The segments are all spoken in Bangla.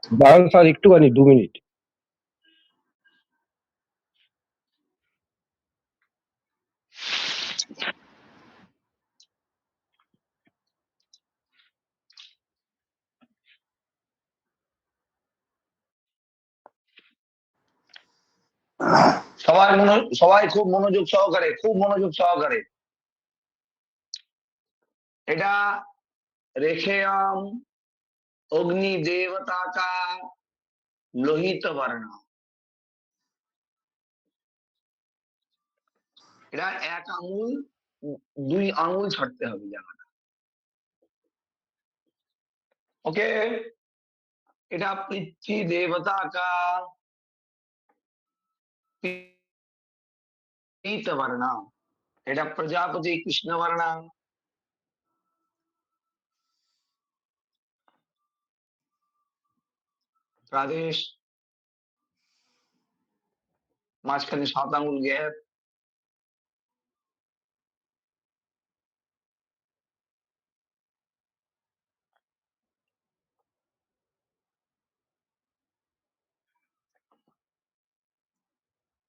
দাঁড়ান স্যার, একটুখানি 2 মিনিট। সবাই খুব মনোযোগ সহকারে এটা रेखेयम अग्नि देवता का लोहित वर्ण। এটা 1 আঙুল 2 আঙুল ছাড়তে হবে জায়গাটা। ओके, এটা पृथ्वी देवता का पीत वर्ण। এটা प्रजापति कृष्ण वर्ण। प्रादेश মাঝখানে 7 আঙুল গ্যাপ।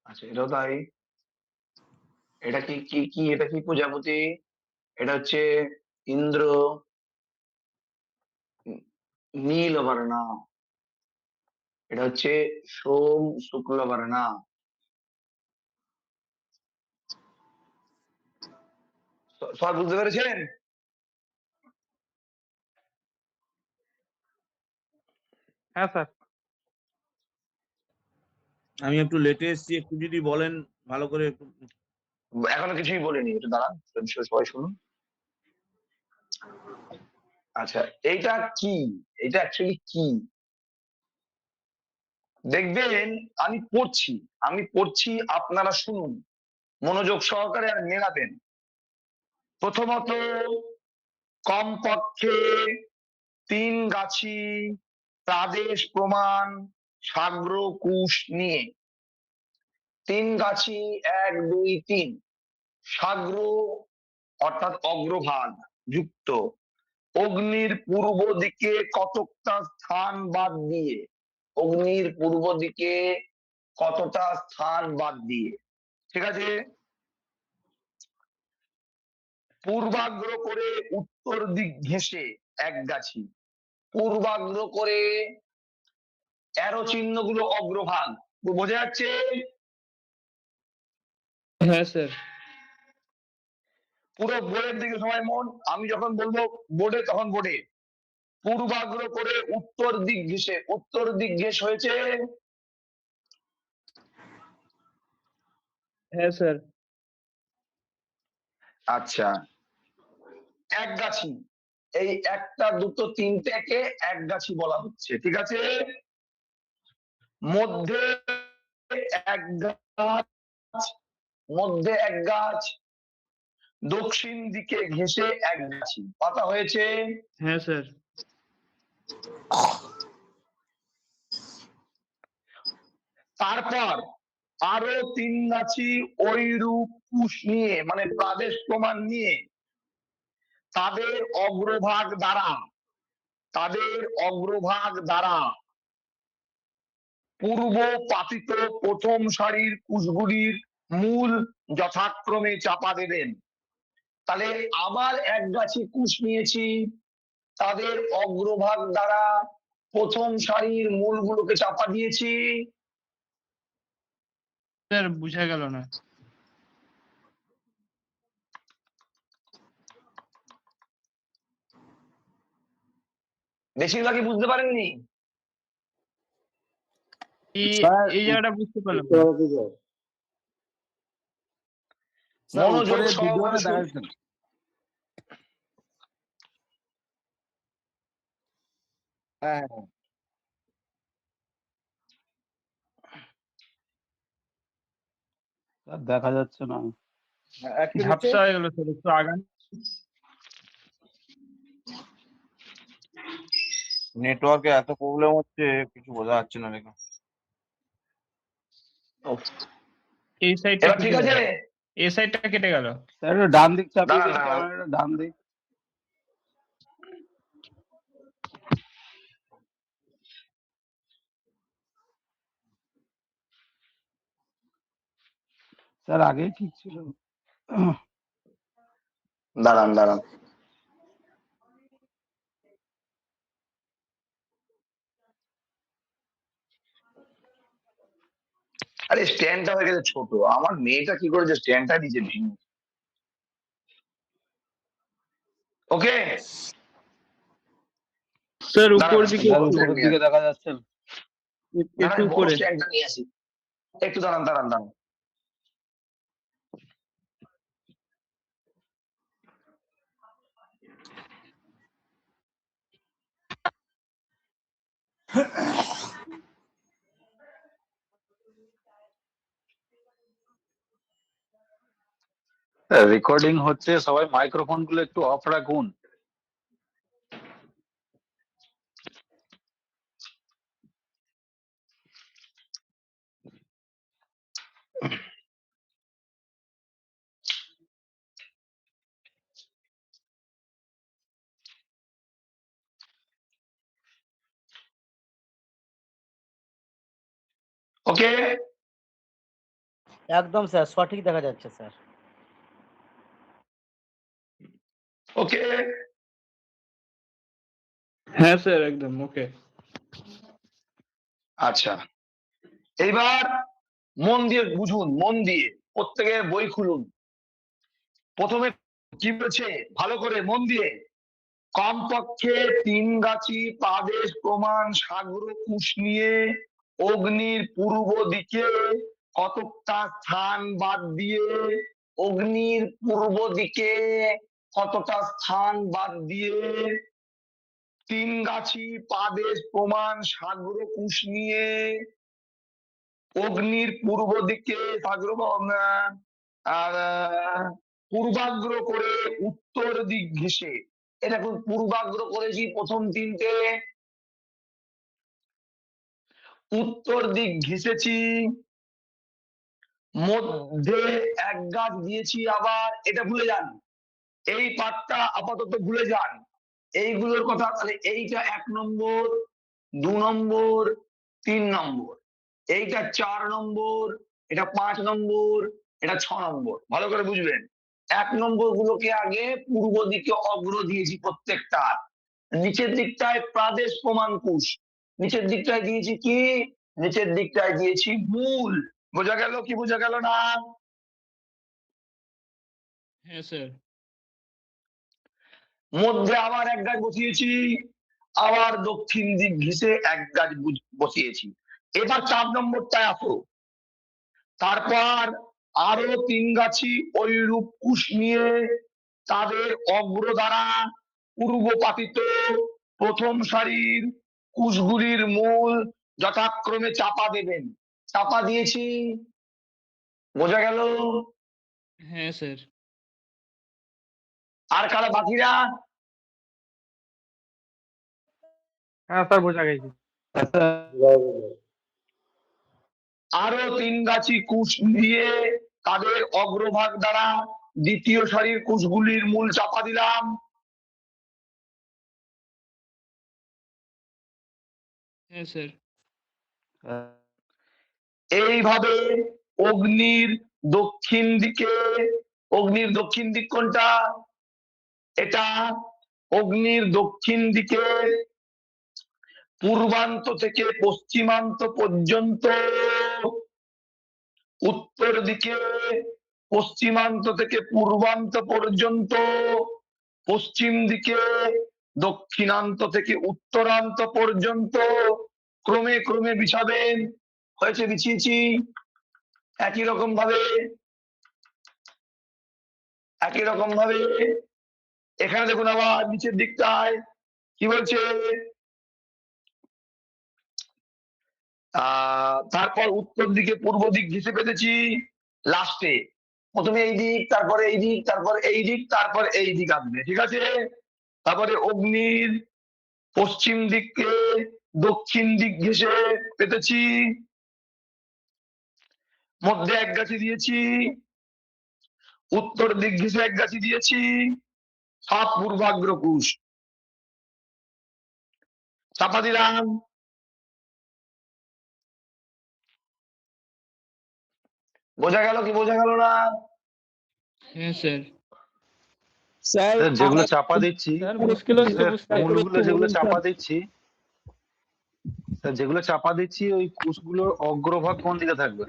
আচ্ছা, এটাও তাই। এটা কি কি কি এটা কি প্রজাপতি? এটা হচ্ছে ইন্দ্র নীল বর্ণ। এটা হচ্ছে সোম শুক্ল বর্ণ। সব বুঝতে পেরেছেন? হ্যাঁ স্যার। আমি একটু লেটে এসেছি, একটু যদি বলেন ভালো করে। এখনো কিছুই বলিনি, একটু দাঁড়ান, সবাই শুনুন। আচ্ছা, এইটা কি? এটা অ্যাকচুয়ালি কি দেখবেন। আমি পড়ছি আপনারা শুনুন মনোযোগ সহকারে আর মেলাবেন। প্রথমত, কমপক্ষে 3 গাছি প্রাদেশ প্রমাণ সাগ্র কুশ নিয়ে। 3 গাছি 1 2 3 সাগ্র অর্থাৎ অগ্রভাগ যুক্ত অগ্নির পূর্ব দিকে কতকটা স্থান বাদ দিয়ে। অগ্নির পূর্ব দিকে কতটা স্থান বাদ দিয়ে, ঠিক আছে? পূর্বাগ্র করে উত্তর দিক ঘেঁষে 1 গাছি। পূর্বাগ্র করে অ্যারো চিহ্নগুলো অগ্রভাগ, বোঝা যাচ্ছে? হ্যাঁ স্যার। পুরো বোর্ডের দিকে সবাই মন। আমি যখন বলবো বোর্ডে তখন বোর্ডে। পূর্বাগ্র করে উত্তর দিক ঘেঁষে, উত্তর দিক ঘেঁষ হয়েছে। হ্যাঁ স্যার। আচ্ছা, 1 গাছি, এই 1টা 2টো 3টেকে 1 গাছি বলা হচ্ছে, ঠিক আছে? মধ্যে 1 গাছ, মধ্যে 1 গাছ, দক্ষিণ দিকে ঘেঁষে 1 গাছি পাতা হয়েছে। হ্যাঁ স্যার। তারপর আরো 3 গাছি ওই রূপ কুশ নিয়ে, মানে প্রাদেশ প্রমাণ নিয়ে তাদের অগ্রভাগ দ্বারা পূর্ব পাতিত প্রথম সারির কুশগুলির মূল যথাক্রমে চাপা দেবেন। তাহলে আবার 1 গাছি কুশ নিয়েছি, তাদের অগ্রভাগ দ্বারা প্রথম সারির মূলগুলোকে চাপা দিয়েছি। স্যার বুঝা গেল না। বেশিরভাগই বুঝতে পারেননি। এই জায়গাটা বুঝতে পারলাম। মনোযোগ সহকারে শুনুন। হ্যাঁ, দেখা যাচ্ছে না। ঝাপসা হয়ে গেল স্যার, একটু আগান। নেটওয়ার্কে এত প্রবলেম হচ্ছে, কিছু বোঝা যাচ্ছে না। দেখুন এই সাইডটা এবার ঠিক আছে। এই সাইডটা কেটে গেল। স্যার ডান দিক চাপিয়ে দিন, দাঁড়ান, ক্যামেরাটা ডান দিক। স্যার আগেই ঠিক ছিল। দাঁড়ান দাঁড়ান, আরে স্ট্যান্ডটা হয়ে গেছে ছোট। আমার মেয়েটা কি করেছে, স্ট্যান্ডটা নিচে ভেঙে। ওকে, স্যার উপর দাঁড়ান, দিকে স্যার বড় একটু, স্ট্যান্ড উপরের নিয়ে দিকে আসি। দেখা যাচ্ছে না। একটু দাঁড়ান, বড় উপরে। স্ট্যান্ডটা নিয়ে আসি। একটু দাঁড়ান দাঁড়ান দাঁড়ান। রেকর্ডিং হচ্ছে, সবাই মাইক্রোফোন গুলো একটু অফ রাখুন। ওকে, একদম স্যার সঠিক দেখা যাচ্ছে স্যার। ওকে, হ্যাঁ স্যার একদম ওকে। আচ্ছা, এইবার মন দিয়ে বুঝুন, মন দিয়ে প্রত্যেকের বই খুলুন। প্রথমে কি বলছে ভালো করে মন দিয়ে, কমপক্ষে 3 গাছি পাদেশ প্রমাণ সাগর কুশ নিয়ে অগ্নির পূর্ব দিকে কতকটা স্থান বাদ দিয়ে, অগ্নির পূর্ব দিকে কতটা স্থান বাদ দিয়ে 3 গাছি পাদেশ প্রমাণ সাগর কুশ নিয়ে অগ্নির পূর্ব দিকে সাগর আর পূর্বাগ্র করে উত্তর দিক ঘেঁষে। এটা কোন পূর্বাগ্র করেছি প্রথম তিনটে, উত্তর দিক ঘেঁষেছি, মধ্যে এক গাছ দিয়েছি। আবার এটা ভুলে যান, এই পাঠটা আপাতত ভুলে যান, এইগুলোর কথা। তাহলে এইটা 1 নম্বর, 2 নম্বর, 3 নম্বর, এইটা 4 নম্বর, এটা 5 নম্বর, এটা 6 নম্বর। ভালো করে বুঝবেন, 1 নম্বর গুলোকে আগে পূর্ব দিকে অগ্র দিয়েছি প্রত্যেকটা। নিচের দিকটায় প্রাদেশ প্রমাণ কুশ, নিচের দিকটায় দিয়েছি কি, নিচের দিকটায় দিয়েছি মূল। বোঝা গেল কি বোঝা গেল না? হ্যাঁ স্যার। মধ্যে আবার এক গাছ বসিয়েছি, আবার দক্ষিণ দিক ঘেঁষে এক গাছ বসিয়েছি। এবার 4 নম্বরটায় আসো। তারপর আরো 3 গাছি ওই রূপ কুশ নিয়ে তাদের অগ্র দ্বারা পূর্ব পাতিত প্রথম সারির কুশগুলির মূল যথাক্রমে চাপা দেবেন। চাপা দিয়েছি, বোঝা গেল? হ্যাঁ স্যার। আর কারা বাকিরা? হ্যাঁ স্যার বোঝা গেছে। আরো 3 গাছি কুশ দিয়ে তাদের অগ্রভাগ দ্বারা দ্বিতীয় সারির কুশগুলির মূল চাপা দিলাম। হ্যাঁ স্যার। এইভাবে অগ্নির দক্ষিণ দিকে, অগ্নির দক্ষিণ দিক কোনটা? এটা। অগ্নির দক্ষিণ দিকে পূর্বান্ত থেকে পশ্চিমান্ত পর্যন্ত, উত্তর দিকে পশ্চিমান্ত থেকে পূর্বান্ত পর্যন্ত, পশ্চিম দিকে দক্ষিণান্ত থেকে উত্তরান্ত পর্যন্ত ক্রমে ক্রমে বিছাবেন। হয়েছে, বিছিয়েছি। একই রকম ভাবে, একই রকম ভাবে এখানে দেখুন, আবার নিচের দিকটায় কি বলছে, তারপর উত্তর দিকে পূর্ব দিক ঘেঁষে পেতেছি। লাস্টে প্রথমে এই দিক, তারপরে এই দিক, তারপর এই দিক, তারপর এই দিক আসবে, ঠিক আছে? তারপরে অগ্নির পশ্চিম দিককে দক্ষিণ দিক ঘেঁষে পেতেছি, মধ্যে এক গাছি দিয়েছি, উত্তর দিক ঘেঁষে এক গাছি দিয়েছি, সব পূর্বাগ্র কুশ চাপা দিলাম। বোঝা গেল কি বোঝা গেল না? হ্যাঁ স্যার। স্যার স্যার যেগুলো চাপা দিচ্ছি, স্যার মুশকিল হচ্ছে স্যার বুঝতে। কোষগুলো যেগুলো চাপা দিচ্ছি, স্যার যেগুলো চাপা দিচ্ছি ওই কোষগুলোর অগ্রভাগ কোন দিকে থাকবে?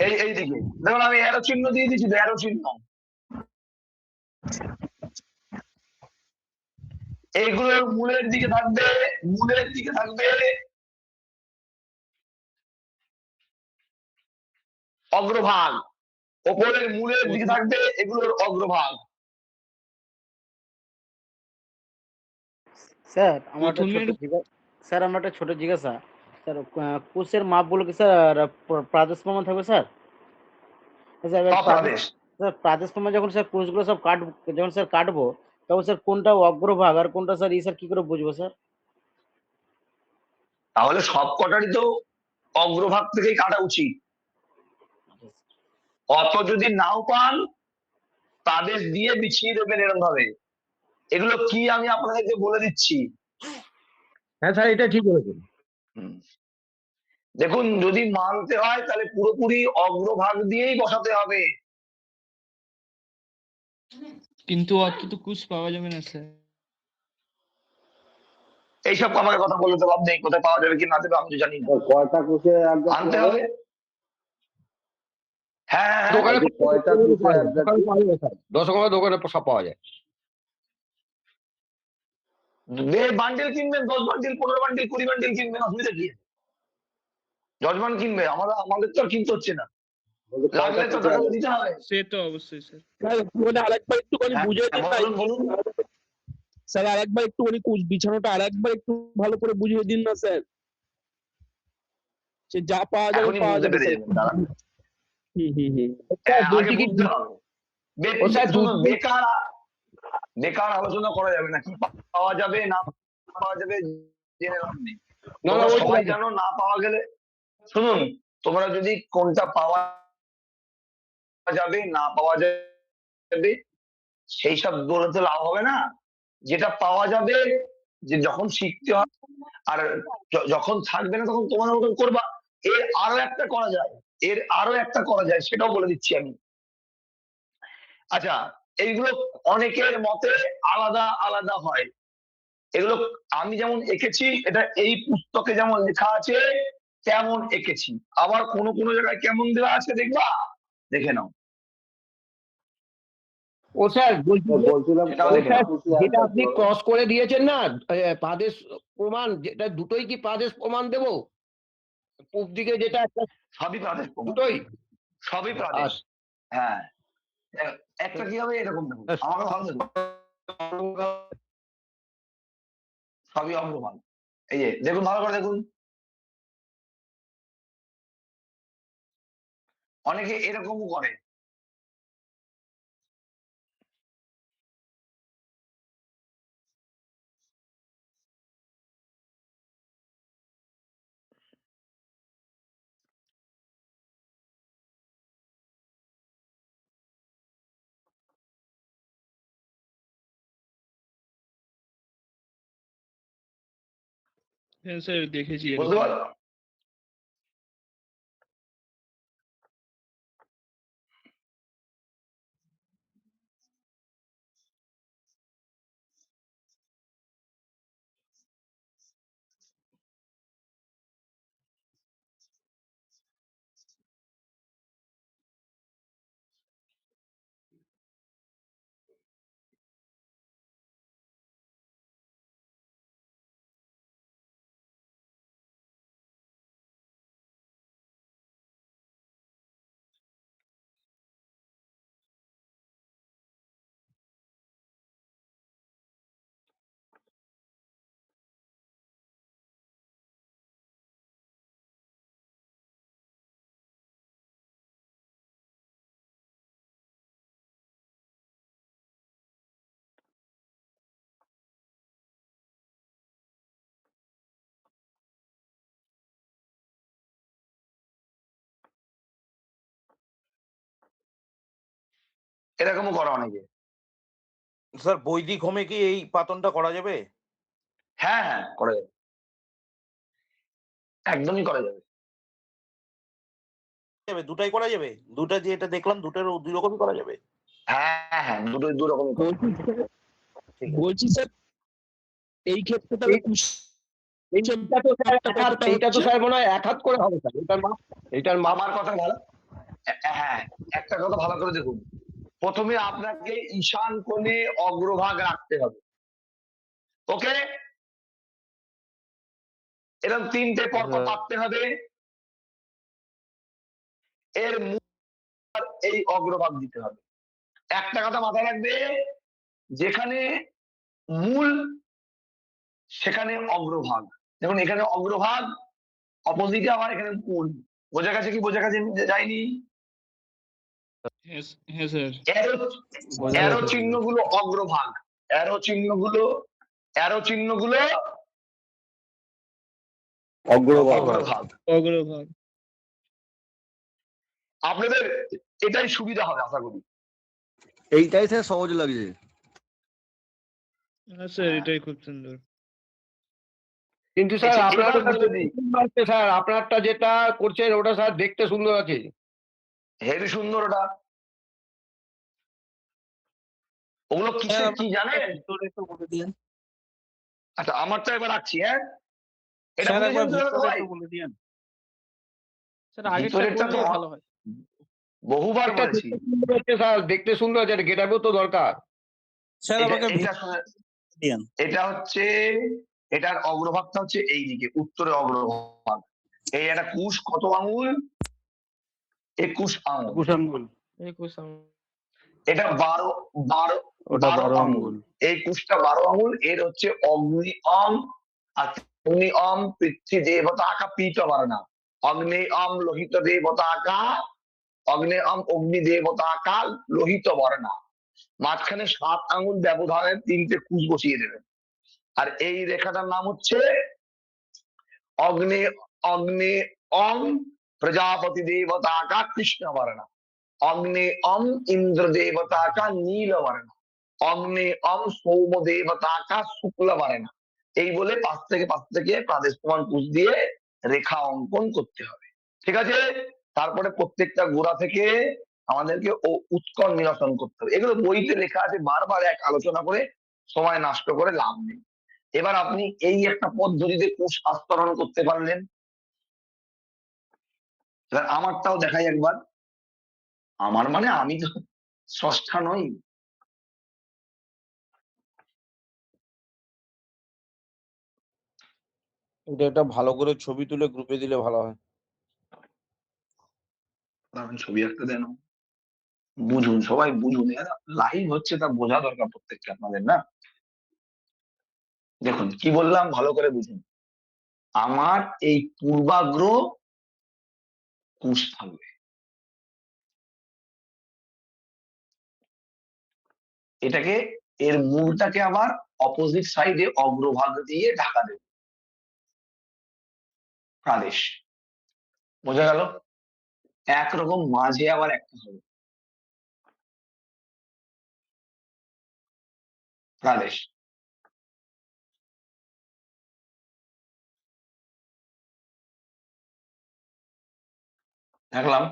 এই দিকে দেখুন, আমি অ্যারো চিহ্ন দিয়ে দিচ্ছি, অ্যারো চিহ্ন। এইগুলোর মূলের দিকে থাকবে, মূলের দিকে থাকবে অগ্রভাগ, ওপরের মূলের দিকে থাকবে এগুলোর অগ্রভাগ। স্যার আমার একটা প্রথমের ছোট জিজ্ঞাসা। স্যার কোষের মাপগুলো কি স্যার প্রাদেশ প্রমাণ থাকবে স্যার? স্যার এবার সব প্রাদেশ। প্রাদেশ প্রমাণ যখন স্যার কোষগুলো সব যখন স্যার কাটবো, তখন স্যার কোনটা অগ্রভাগ আর কোনটা স্যার স্যার কি করে বুঝবো স্যার? তাহলে সব কটারই তো অগ্রভাগ থেকেই কাটা উচিত। অত যদি নাও পান, প্রাদেশ দিয়ে বিছিয়ে দেবেন এরকম ভাবে। এগুলো কি আমি আপনাদেরকে বলে দিচ্ছি। হ্যাঁ স্যার, এটা ঠিক বলেছেন। দেখুন, যদি মানতে হয় তাহলে পুরোপুরি অগ্রভাগ দিয়েই বসাতে হবে। কিন্তু অত তো কুছ পাওয়া যাবে না স্যার। এইসব আমাকে কথা বলতে তো লাভ নেই, কোথায় পাওয়া যাবে কি না দেবে আমি তো জানি না। কয়টা কোষে আনতে হবে। হ্যাঁ হ্যাঁ, দোকানে কয়টা কোষে দোকানে পাওয়া যায় স্যার, দশকর্মা দোকানে সব পাওয়া যায়। বান্ডিল কিনবেন, 10 বান্ডিল 15 বান্ডিল 20 বান্ডিল কিনবেন, অসুবিধা কি? জজমান কিনবে, আমাদের তো আর কিনতে হচ্ছে না, লাগলে তো টাকা তো দিতে হবে। সে তো অবশ্যই স্যার। স্যার একটুখানি আরেকবার একটুখানি হ্যাঁ, বুঝিয়ে দিন না। বলুন বলুন। স্যার আরেকবার একটুখানি কোষ বিছানোটা আরেকবার একটু ভালো করে বুঝিয়ে দিন না স্যার। সে যা পাওয়া যাবে এখনই পাওয়া বুঝতে যাবে পেরে স্যার। যাবেন, দাঁড়ান। স্যার আগে বলছি কি, বুঝতে হবে। ও স্যার শুনুন, বেকার আলোচনা করা যাবে না, কি পাওয়া যাবে না পাওয়া যাবে জেনে লাভ নেই। না না তোমরা ওই সবাই জানো না পাওয়া গেলে, শুনুন, তোমরা যদি কোনটা পাওয়া যাবে না পাওয়া যাবে সেই সব বলতে লাভ হবে না। যেটা পাওয়া যাবে, যে যখন শিখতে হবে আর যখন থাকবে না তখন তোমার মতন করবা। এর আরো একটা করা যায়, সেটাও বলে দিচ্ছি আমি। আচ্ছা, এইগুলো অনেকের মতে আলাদা আলাদা হয়। এগুলো আমি যেমন এঁকেছি, এটা এই পুস্তকে যেমন লেখা আছে তেমন এঁকেছি। আবার কোন কোন জায়গায় কেমন দেওয়া আছে দেখবা, দেখে নাও। ও স্যার বলছিলাম সেটাও দেখে নাও। যেটা আপনি ক্রস করে দিয়েছেন না, প্রাদেশ প্রমাণ, যেটা দুটোই কি প্রাদেশ প্রমাণ দেবো? পূব দিকে যেটা একটা, সবই প্রাদেশ প্রমাণ, দুটোই? সবই প্রাদেশ। হ্যাঁ, একটা কি হবে এরকম দেখুন, আমাকে ভালো দেখুন, সবই অগ্রভাগ। এই যে দেখুন, ভালো করে দেখুন। অনেকে এরকমও করে। হ্যাঁ স্যার দেখেছি বুঝতে এরকম। পারলো? এরকমও করা অনেকে। স্যার বৈদিক হোমে কি এই পাতনটা করা যাবে? হ্যাঁ হ্যাঁ, করা যাবে, একদমই করা যাবে। যাবে, দুটাই করা যাবে? দুটা যেটা দেখলাম দুটার দুই রকমই করা যাবে? হ্যাঁ হ্যাঁ, দুটোই দু রকম। বলছি স্যার, ঠিক আছে। বলছি স্যার এই ক্ষেত্রে তাহলে এইটা তো স্যার এক হাত, কতটা এইটা তো হচ্ছে? স্যার মনে হয় এক হাত করে হবে স্যার, এটার মাপ আমার কথা ভালো, হ্যাঁ, একটা কথা ভালো করে দেখুন। প্রথমে আপনাকে ঈশান কোণে অগ্রভাগ রাখতে হবে। ওকে, এরকম তিনটে পরপর পাততে হবে। এর মূল এই অগ্রভাগ দিতে হবে। একটা কথা মাথায় রাখবে, যেখানে মূল সেখানে অগ্রভাগ। দেখুন এখানে অগ্রভাগ, অপোজিটে আবার এখানে মূল। বোঝা গেছে কি বোঝা গেছে যায়নি? হ্যাঁ হ্যাঁ স্যার। অ্যারো অ্যারো চিহ্নগুলো অগ্রভাগ, অ্যারো চিহ্নগুলো, অ্যারো চিহ্নগুলো অগ্রভাগ। অগ্রভাগ। আপনাদের এটাই সুবিধা হবে আশা করি। এইটাই স্যার সহজ লাগছে। হ্যাঁ স্যার, এটাই খুব সুন্দর। কিন্তু স্যার আচ্ছা, আপনার এবার বলে দিই, স্যার আপনারটা যেটা করছেন ওটা স্যার দেখতে সুন্দর আছে। হেভি সুন্দর ওটা। ওগুলো কিসের কি জানেন? একটু বলে দিন আচ্ছা, আমারটা এবার রাখছি। হ্যাঁ, এটা স্যার, একবার বুঝেছেন তো ভিতরে সবাই? একটু বলে দিন। স্যার আগেরটা ভিতরেরটা তো করলে ভালো হয়। বহুবার এটা বলেছি। দেখতে সুন্দর হচ্ছে স্যার, দেখতে সুন্দর আছে, গেটাবেও তো দরকার। স্যার এটা আমাকে এটা দিন। এটা হচ্ছে, এটার অগ্রভাগটা হচ্ছে এই দিকে, উত্তরে অগ্রভাগ। এই একটা কুশ কত আঙুল? 21 আঙুল। 21 আঙ্গুল। 21 আঙ্গুল। এটা 12 আঙুল। এই কুশটা 12 আঙুল। এর হচ্ছে অগ্নি অম, আর অগ্নি অম পৃথ্বী দেবতা আকা পীত বর্ণা, অগ্নি অম লোহিত দেবতা আকা, অগ্নি অম অগ্নি দেবতা আকা লোহিত বর্ণা। মাঝখানে 7 আঙুল ব্যবধানের 3টে কুশ বসিয়ে দেবেন। আর এই রেখাটার নাম হচ্ছে অগ্নি অগ্নি অং প্রজাপতি দেবতা का कृष्ण वर्ण, অগ্নি অম ইন্দ্র দেবতা का নীল वर्ण, অগ্নি অম সৌম দেবতা का শুক্ল वर्ण। এই বলে 5 থেকে প্রাদেশ প্রমাণ কুশ দিয়ে রেখা অঙ্কন করতে হবে। ঠিক আছে, তারপরে প্রত্যেকটা গোড়া থেকে আমাদেরকে উৎকল নিরসন করতে হবে। এগুলো বইতে লেখা আছে, বারবার এক আলোচনা করে সময় নষ্ট করে লাভ নেই। এবার আপনি এই একটা পদ্ধতিতে কোষ আস্তরণ করতে পারলেন। এবার আমারটাও দেখাই একবার। আমার মানে আমি তো স্রষ্টা নই। এটা একটা ভালো করে ছবি তুলে গ্রুপে দিলে ভালো হয়। আমি ছবি আঁকতে দেন, বুঝুন সবাই বুঝুন, লাইভ হচ্ছে তা বোঝা দরকার প্রত্যেকটা আপনাদের, না? দেখুন কি বললাম ভালো করে বুঝুন। আমার এই পূর্বাগ্র কুশ থাকবে, এটাকে, এর মূলটাকে আবার অপোজিট সাইডে অগ্রভাগ দিয়ে ঢাকা দেবে, প্রাদেশ। বোঝা গেল? একরকম মাঝে আবার একটা হবে প্রাদেশ। দেখলাম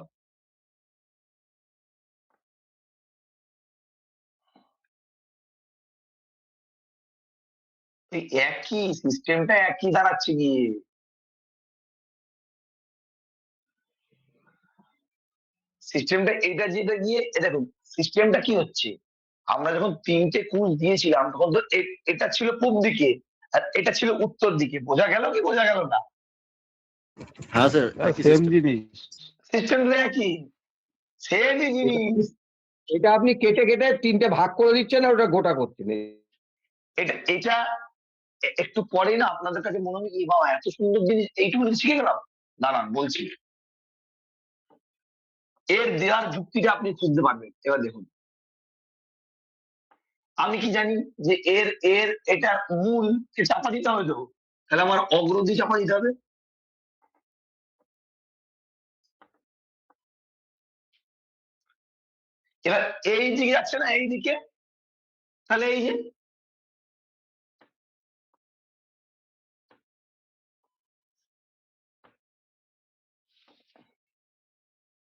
এই একই সিস্টেমটা একই দাঁড়াচ্ছে গিয়ে। সিস্টেমটা এটা যেটা গিয়ে দেখুন সিস্টেমটা কি হচ্ছে। আমরা যখন 3টে কুশ দিয়েছিলাম তখন তো এটা ছিল পূব দিকে আর এটা ছিল উত্তর দিকে। বোঝা গেল কি বোঝা গেল না? হ্যাঁ স্যার, সেম জিনিস। সিস্টেমটা একই, সেমই জিনিস। এটা আপনি কেটে কেটে 3টে ভাগ করে দিচ্ছেন আর ওটা গোটা করছেন। এটা এটা একটু পরে না আপনাদের কাছে মনে হবে কি বাবা এত সুন্দর জিনিস এইটুকু শিখে গেলাম। দাঁড়ান বলছি, এর দেওয়ার যুক্তিটা আপনি খুঁজতে পারবেন। এবার দেখুন, আমি কি জানি যে এর এর এটা মূল চাপা দিতে হবে, তো তাহলে আমার অগ্রদি চাপা দিতে হবে। এবার এই দিকে যাচ্ছে না, এই দিকে, তাহলে এই যে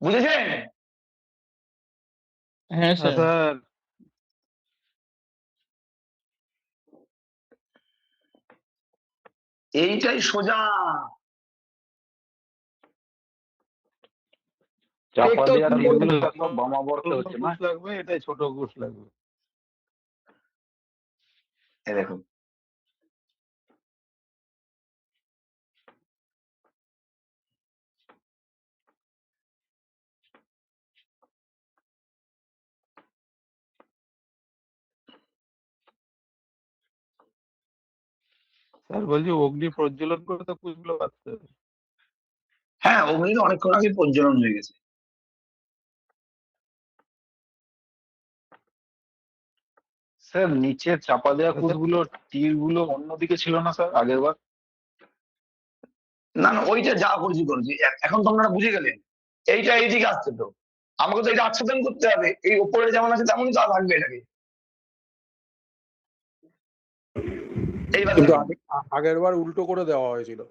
বুঝেছেন? হ্যাঁ হ্যাঁ স্যার স্যার। এইটাই সোজা। চাপা একটাও দেওয়ার ভুল তীরগুলো করবেন না। সব বামাবর্তে ছোট হচ্ছে না? কুশ লাগবে, এটাই ছোট কুশ লাগবে। এই দেখুন, স্যার বলছি অগ্নি প্রজ্বলন করে তো কুশগুলো বাঁচতে হবে। হ্যাঁ অগ্নি তো অনেকক্ষণ আগে প্রজ্বলন হয়ে গেছে। স্যার নিচে চাপা দেওয়া কুশগুলো তীরগুলো অন্যদিকে ছিল না স্যার আগের বার? না না, ওইটা যা করেছি করেছি, এখন তো আপনারা বুঝে গেলেন এইটা এইদিকে আসছে। তো আমাকে তো এটা আচ্ছাদন করতে হবে, এই ওপরে যেমন আছে তেমনই তা থাকবে এটাকে। এইবার কিন্তু দেখুন, আগের বার উল্টো করে দেওয়া হয়েছিল।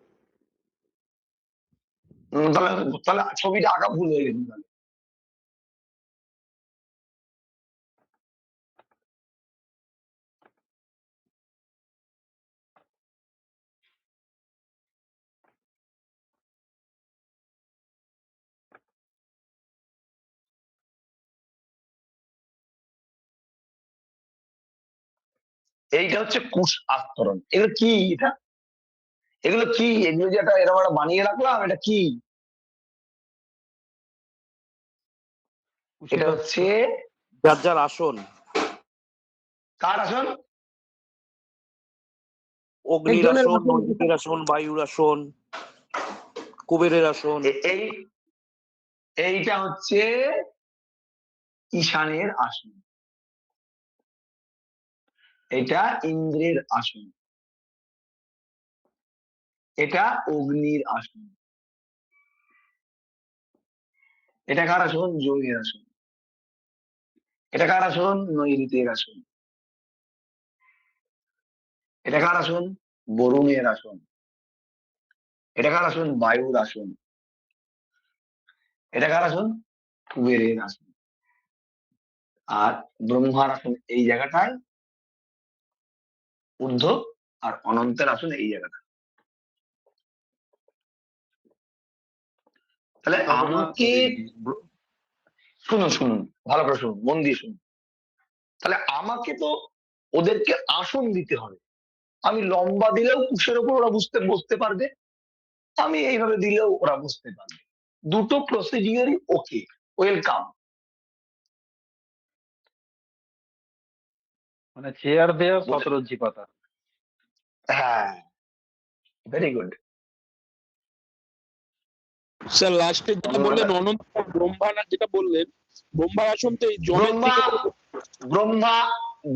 তাহলে তাহলে ছবিটা আঁকা ভুল হয়ে গেছে তাহলে। এইটা হচ্ছে কুশ আস্তরণ। এগুলো কি? এগুলো কি? এগুলো যে একটা এরকম একটা বানিয়ে রাখলাম, এটা কি? এটা হচ্ছে যার যার আসন, কার আসন? অগ্নির একজনের আসন, আসন। নৈমিষের আসন, বায়ুর আসন, কুবেরের আসন। এইটা হচ্ছে ঈশানের আসন, এটা ইন্দ্রের আসন, এটা অগ্নির আসন, এটা কার আসন? যোগের আসন। এটা কার আসন? নৈঋতের আসন। এটা কার আসন? বরুণের আসন। এটা কার আসন? বায়ুর আসন। এটা কার আসন? কুবেরের আসন। আর ব্রহ্মার আসন এই জায়গাটায়, ঊর্ধ্ব, আর অনন্তের আসন এই জায়গাটা। তাহলে আমাকে শুনুন শুনুন, ভালো করে শুনুন, মন দিয়ে শুনুন। তাহলে আমাকে তো ওদেরকে আসন দিতে হবে। আমি লম্বা দিলেও কুশের উপর ওরা বসতে পারবে, আমি এইভাবে দিলেও ওরা বুঝতে পারবে। দুটো প্রসিডিওরই ওকে, ওয়েলকাম। মানে চেয়ার দেওয়া শতরঞ্জি পাতা। হ্যাঁ, ভেরি গুড। স্যার লাস্টে যেটা বললেন অনন্ত ব্রহ্মা না, যেটা বললেন ব্রহ্মার আসন তো এই জলের ব্রহ্মা দিকে। ব্রহ্মা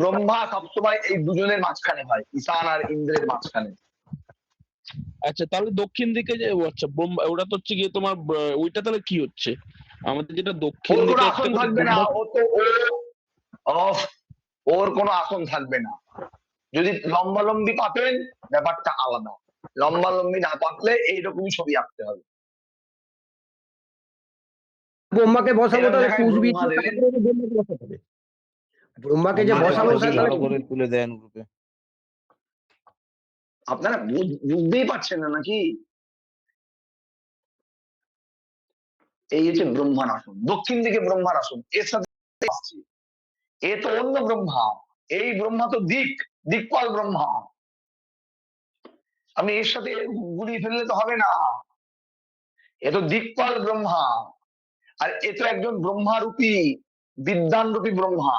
ব্রহ্মা সবসময় এই দুজনের মাঝখানে হয়, ঈশান আর ইন্দ্রের মাঝখানে। আচ্ছা তাহলে দক্ষিণ দিকে যে আচ্ছা ব্রহ্মা, ওটা তো হচ্ছে গিয়ে তোমার ওইটা তাহলে কি হচ্ছে আমাদের যেটা দক্ষিণ ওর কোনো দিকে আসন একটা করে থাকবে না, ব্রহ্মা। ও তো ওর কোনো আসন থাকবে না। যদি লম্বালম্বি পাতেন ব্যাপারটা আলাদা, লম্বালম্বি না পাতলে এইরকমই ছবি আঁকতে হবে। ব্রহ্মাকে বসাবো এরকম তাহলে জায়গায় কুশবিদ ব্রহ্মা দেবেন। ব্রহ্মাকে বসাতে হবে। ব্রহ্মাকে যে আপনারা বসাবো ছবি স্যার, ভালো তাহলে করে তুলে দেন গ্রুপে। আপনারা বুঝতেই পারছেন না নাকি? এই হচ্ছে ব্রহ্মার আসন, দক্ষিণ দিকে ব্রহ্মার আসন। এর সাথে আসছে, এ তো অন্য ব্রহ্মা। এই ব্রহ্মা তো দিকপাল ব্রহ্মা। আমি এর সাথে গুলিয়ে ফেললে তো হবে না। এ তো দিকপাল ব্রহ্মা, আর এ তো একজন ব্রহ্মারূপী, বিদ্যানরূপী ব্রহ্মা।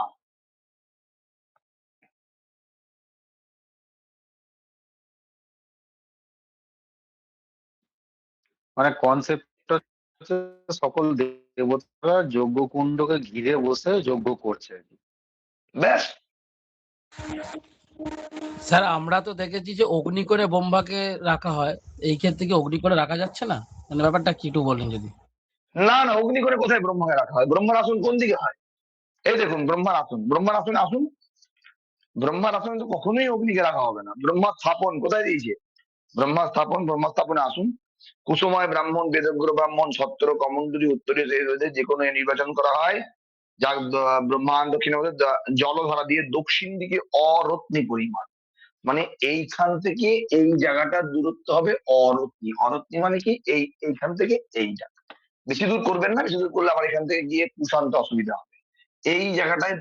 মানে কনসেপ্ট হচ্ছে সকল দেবতারা যজ্ঞ কুণ্ডকে ঘিরে বসে যজ্ঞ করছে। ব্যাস। স্যার আমরা তো দেখেছি যে অগ্নি করে ব্রহ্মাকে রাখা হয়, এই ক্ষেত্রে কি অগ্নি করে রাখা যাচ্ছে না? মানে ব্যাপারটা কি একটু বলেন যদি। না না, অগ্নি করে কোথায় ব্রহ্মাকে রাখা হয়? ব্রহ্মার আসন কোন দিকে হয়? এই দেখুন ব্রহ্মার আসন, ব্রহ্মার আসনে আসুন। ব্রহ্মার আসনে তো কখনোই অগ্নিকে রাখা হবে না। ব্রহ্মা স্থাপন কোথায় দিয়েছে? ব্রহ্মা স্থাপনে আসুন। কুসুময় ব্রাহ্মণ, বেদজ্ঞ ব্রাহ্মণ, সত্তর, কমণ্ডলী, উত্তরীয় যে কোনো নির্বাচন করা হয়, যা ব্রহ্মাণ্ড দক্ষিণ জলধারা দিয়ে দক্ষিণ দিকে অরত্নি পরিমাণ, মানে এইখান থেকে এই জায়গাটার দূরত্ব হবে অরত্নি। অরত্নি মানে কি, এইখান থেকে এইটা বেশি দূর করবেন না, বেশি দূর করলে আবার এখান থেকে গিয়ে কুশান্ত অসুবিধা হবে। এই জায়গাটায়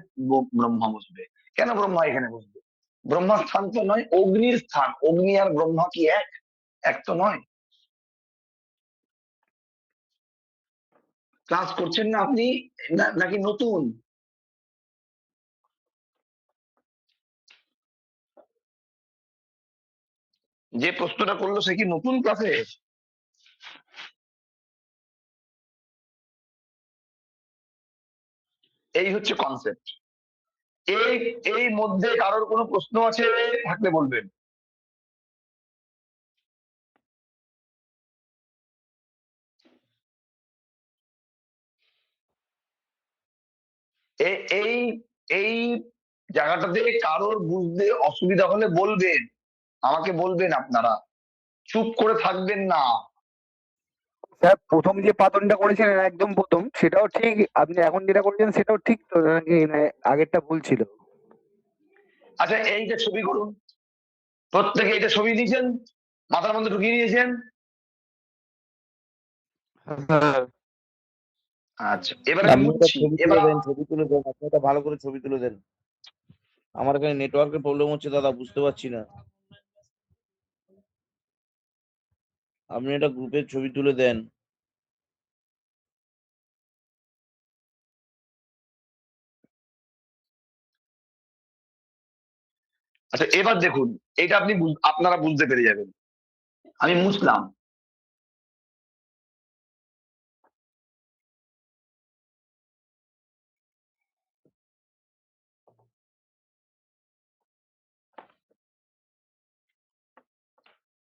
ব্রহ্মা বসবে। কেন ব্রহ্মা এখানে বসবে? ব্রহ্মার স্থান তো নয়, অগ্নির স্থান। অগ্নি আর ব্রহ্মা কি এক? এক তো নয়। ক্লাস করছেন না আপনি, নাকি নতুন? যে প্রশ্নটা করলো সে কি নতুন ক্লাসে? এই হচ্ছে কনসেপ্ট। এই মধ্যে কারোর কোনো প্রশ্ন আছে থাকলে বলবেন। এই এই জায়গাটাতে কারোর বুঝতে অসুবিধা হলে বলবেন, আমাকে বলবেন। আপনারা চুপ করে থাকবেন না। স্যার প্রথম যে পাতনটা করেছিলেন একদম প্রথম, সেটাও ঠিক, আপনি এখন যেটা করছেন সেটাও ঠিক তো, নাকি আগেরটা ভুল ছিল? আচ্ছা, এইটা ছবি করুন। প্রত্যেকে এইটা ছবি দিয়েছেন, মাথার মধ্যে ঢুকিয়ে দিয়েছেন। আচ্ছা, এবার আমি আপনি একটা বুঝছি। ছবি তুলে এবার দেন, ছবি তুলে দেন, আপনি একটা ভালো করে ছবি তুলে দেন। আমার এখানে নেটওয়ার্কের প্রবলেম হচ্ছে দাদা, বুঝতে পারছি না। আপনি একটা গ্রুপের ছবি তুলে দেন। আচ্ছা, এবার দেখুন, এটা আপনি আপনারা বুঝতে পেরে যাবেন। আমি মুছলাম।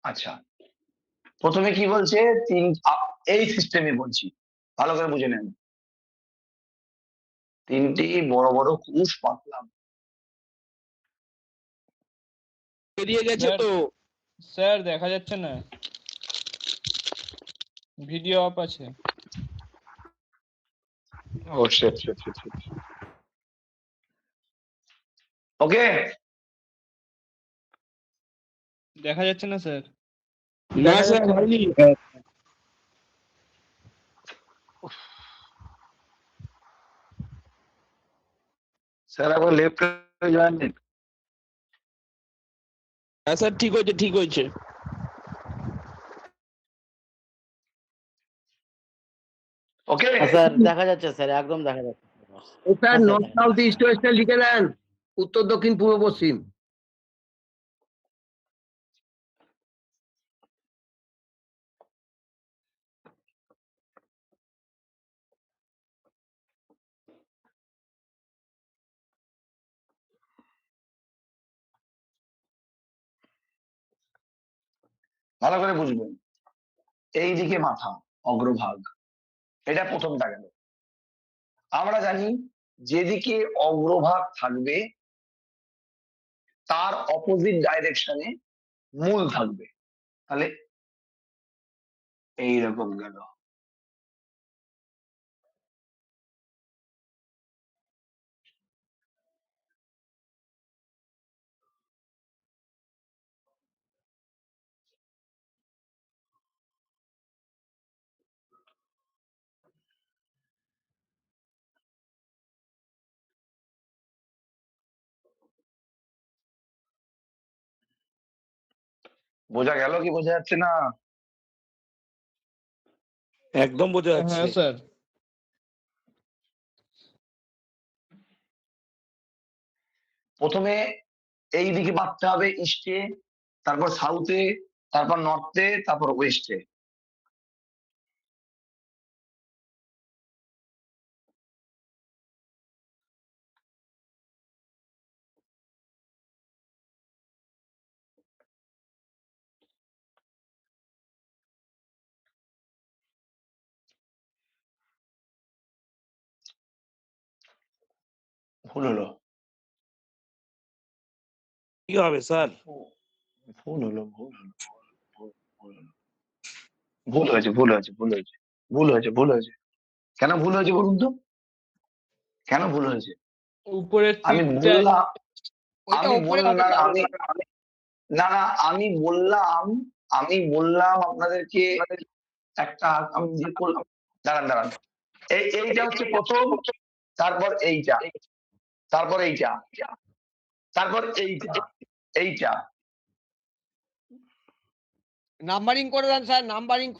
আচ্ছা, প্রথমে কি বলছে, এই সিস্টেমে বলছি, ভালো করে বুঝে নেন। তিনটি বড় বড় কুশ পাতলাম। বেরিয়ে গেছে স্যার তো। স্যার দেখা যাচ্ছে না, ভিডিও অফ আছে। ও শিট শিট শিট শিট। ওকে, দেখা যাচ্ছে না স্যার। না স্যার হয়নি। স্যার আবার লেফট জয়েন দিন। হ্যাঁ স্যার, ঠিক হয়েছে, ঠিক হয়েছে। ওকে। স্যার দেখা যাচ্ছে, স্যার একদম দেখা যাচ্ছে। স্যার হ্যাঁ স্যার নর্থ দেখা সাউথ যাচ্ছে। ইস্ট ওয়েস্টে লিখে নেন, উত্তর দক্ষিণ পূর্ব পশ্চিম। ভালো করে বুঝবেন। এই দিকে মাথা, অগ্রভাগ, এটা প্রথমটা গেল। আমরা জানি যেদিকে অগ্রভাগ থাকবে তার অপোজিট ডাইরেকশনে মূল থাকবে। তাহলে এইরকম গেল। বোঝা গেল কি বোঝা যাচ্ছে না? একদম বোঝা যাচ্ছে। হ্যাঁ স্যার। প্রথমে এই দিকে মারতে হবে ইস্টে, তারপর সাউথে, তারপর নর্থে, তারপর ওয়েস্টে। ভুল হলো, কি হবে স্যার? ভুল হলো, ভুল হলো, ভুল হলো। ভুল হয়েছে, ভুল হয়েছে, ভুল হয়েছে, ভুল হয়েছে, ভুল হয়েছে। কেন ভুল হয়েছে বলুন তো? কেন ভুল হয়েছে? উপরের আমি তীরটা বললাম, ওইটা আমি ওপরে বললাম, হবে না, স্যার। না, আমি বললাম আপনাদেরকে একটা, আমি যে করলাম, দাঁড়ান, এইটা হচ্ছে প্রথম, তারপর এইটা, তারপর এইটা, তারপর এইটা। নাম্বারিং করে দেন স্যার, নাম্বারিং।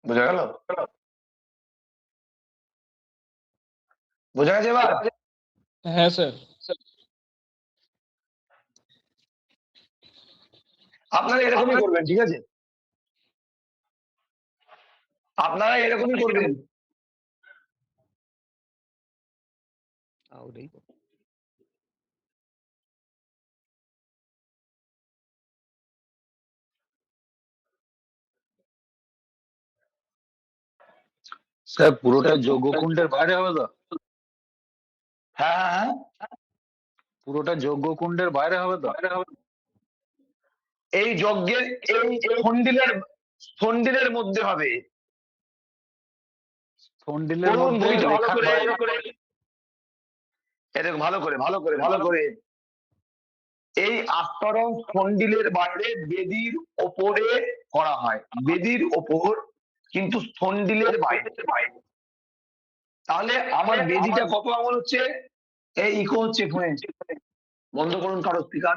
বোঝা গেল? বোঝা গেছে এবার? হ্যাঁ স্যার। আপনারা এরকমই করবেন, ঠিক আছে? আপনারা এরকমই করবেন। স্যার পুরোটা যজ্ঞকুণ্ডের বাইরে হবে তো? হ্যাঁ, হ্যাঁ, হ্যাঁ। পুরোটা যজ্ঞকুণ্ডের বাইরে হবে তো? এই যজ্ঞের, এই ফন্ডিলের মধ্যে হবে। ফন্ডিলের করুন মধ্যে বইটা ভালো রেখার করে, বাইরে। এরকম ভালো করে। এই আস্তরণ ফন্ডিলের বাইরে বেদির ওপরে করা হয়, বেদির ওপর, কিন্তু ফন্ডিলের বাইরে। তাহলে আমার বেদিটা কত আঙুল হচ্ছে? এই ইকো হচ্ছে ফোনে, বন্ধ করুন কারো স্পিকার।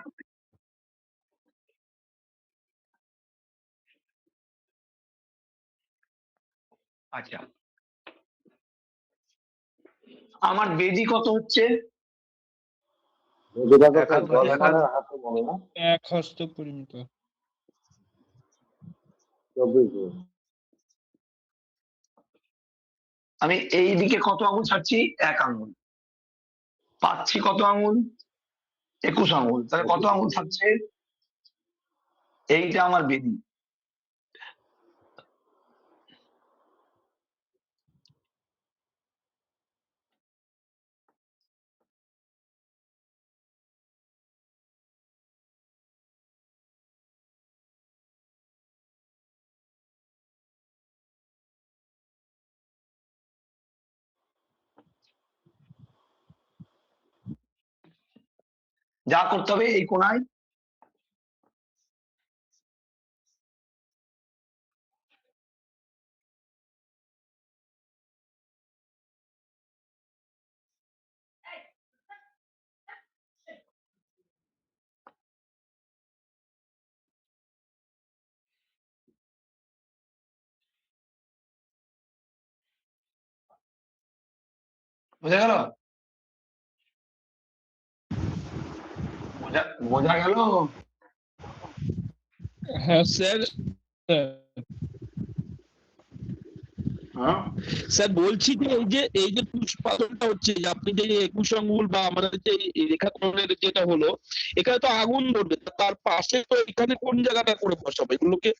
আচ্ছা, আমার বেদি কত হচ্ছে? এক হস্ত পরিমিত। আমি এই দিকে কত আঙুল ছাড়ছি? 1 আঙুল। পাচ্ছি কত আঙুল? 21 আঙুল। তাহলে কত আঙুল থাকছে? এইটা আমার বেদি। যা করতে হবে এই কোণায়, বোঝা গেল? বোঝা গেল? হ্যাঁ স্যার। হ্যাঁ, স্যার বলছি যে এই যে পুষ্পাতনটা হচ্ছে, যে আপনি যে 21 আঙ্গুল বা আমাদের যে এই রেখাকরণের যেটা হলো, এখানে তো আগুন ধরবে, তার পাশে তো এখানে কোন জায়গাটা করে বসাবো এগুলোকে?